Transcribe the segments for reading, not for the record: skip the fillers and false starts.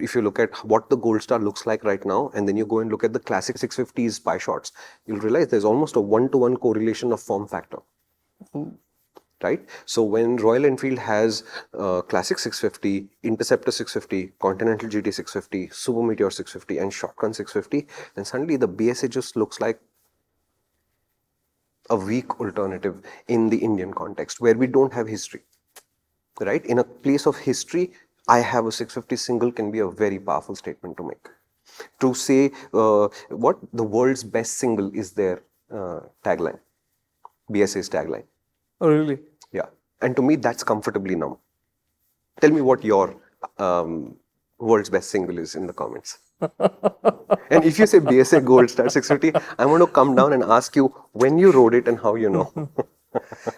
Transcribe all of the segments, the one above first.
If you look at what the Gold Star looks like right now, and then you go and look at the classic 650's pie shots, you'll realize there's almost a 1-to-1 correlation of form factor. Right? So when Royal Enfield has Classic 650, Interceptor 650, Continental GT 650, Super Meteor 650 and Shotgun 650, then suddenly the BSA just looks like a weak alternative in the Indian context where we don't have history. Right? In a place of history, I have a 650 single can be a very powerful statement to make. To say what the world's best single is their tagline, BSA's tagline. Oh, really? Yeah. And to me, that's comfortably numb. Tell me what your world's best single is in the comments. And if you say BSA Gold Star 650, I'm going to come down and ask you when you rode it and how you know.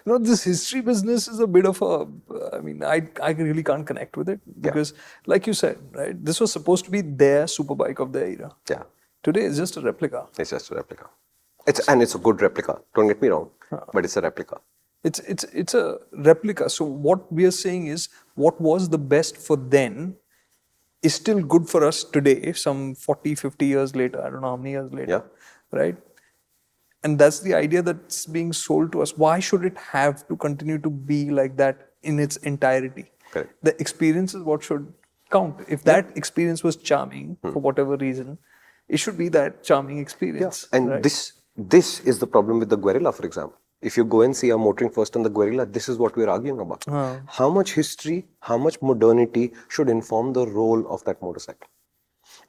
No, this history business is a bit of a, I mean, I really can't connect with it because, like you said, right, this was supposed to be their superbike of their era. Yeah. Today it's just a replica. It's just a replica. And it's a good replica. Don't get me wrong, but it's a replica. It's a replica. So what we are saying is what was the best for then is still good for us today, some 40, 50 years later. I don't know how many years later. Yeah. Right? And that's the idea that's being sold to us. Why should it have to continue to be like that in its entirety? Correct. The experience is what should count. If that experience was charming for whatever reason, it should be that charming experience. Yeah. And this is the problem with the Guerrilla, for example. If you go and see a MotorInc first on the Guerrilla, this is what we're arguing about. How much history, how much modernity should inform the role of that motorcycle?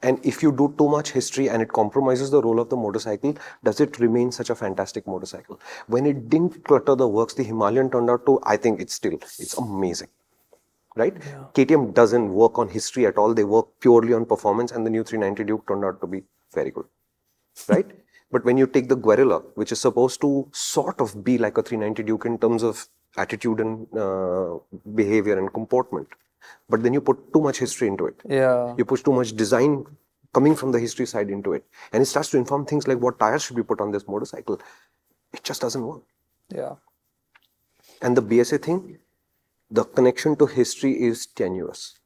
And if you do too much history and it compromises the role of the motorcycle, does it remain such a fantastic motorcycle? When it didn't clutter the works, the Himalayan turned out to, I think it's amazing. Right? Yeah. KTM doesn't work on history at all. They work purely on performance, and the new 390 Duke turned out to be very good. Right? But when you take the Guerrilla, which is supposed to sort of be like a 390 Duke in terms of attitude and behavior and comportment, but then you put too much history into it. Yeah. You push too much design coming from the history side into it. And it starts to inform things like what tires should be put on this motorcycle. It just doesn't work. Yeah. And the BSA thing, the connection to history is tenuous.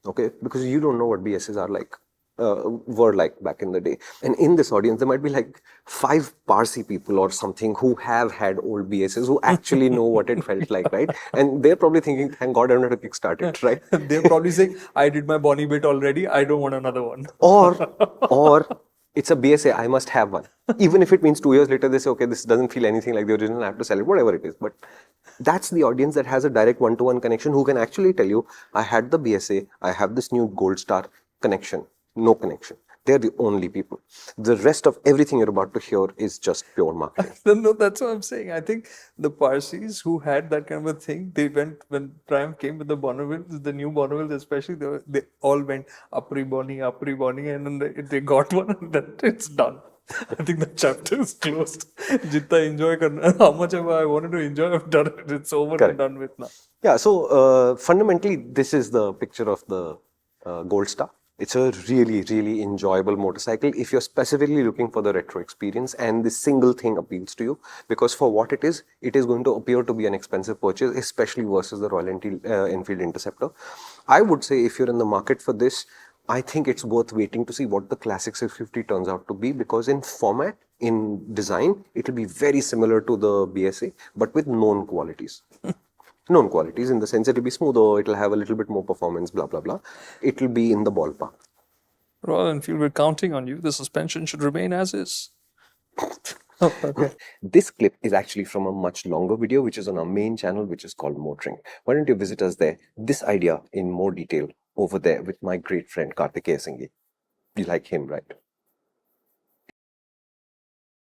Okay? Because you don't know what BSAs are like. Were like back in the day. And in this audience, there might be like 5 Parsi people or something who have had old BSs who actually know what it felt like, right? And they're probably thinking, thank God I don't have to kickstart it, right? They're probably saying, I did my Bonnie bit already, I don't want another one. Or it's a BSA, I must have one. Even if it means 2 years later, they say, okay, this doesn't feel anything like the original, I have to sell it, whatever it is. But that's the audience that has a direct one-to-one connection who can actually tell you, I had the BSA, I have this new Gold Star connection. No connection. They're the only people. The rest of everything you're about to hear is just pure marketing. No, that's what I'm saying. I think the Parsis who had that kind of a thing, they went, when Triumph came with the Bonneville, the new Bonneville especially, they all went Apri Bonnie, and then they got one and then it's done. I think the chapter is closed. Jitta enjoy karna, how much ever I wanted to enjoy, I've done it. It's over and done with now. Yeah, so fundamentally, this is the picture of the Gold Star. It's a really, really enjoyable motorcycle if you're specifically looking for the retro experience and this single thing appeals to you, because for what it is going to appear to be an expensive purchase, especially versus the Royal Enfield Interceptor. I would say if you're in the market for this, I think it's worth waiting to see what the Classic 650 turns out to be, because in format, in design, it'll be very similar to the BSA, but with known qualities. Known qualities in the sense it'll be smoother, it'll have a little bit more performance, blah, blah, blah. It'll be in the ballpark. Royal Enfield, we're counting on you. The suspension should remain as is. Oh, okay. This clip is actually from a much longer video, which is on our main channel, which is called MotorInc. Why don't you visit us there? This idea in more detail over there with my great friend Karthikeya Singhi. You like him, right?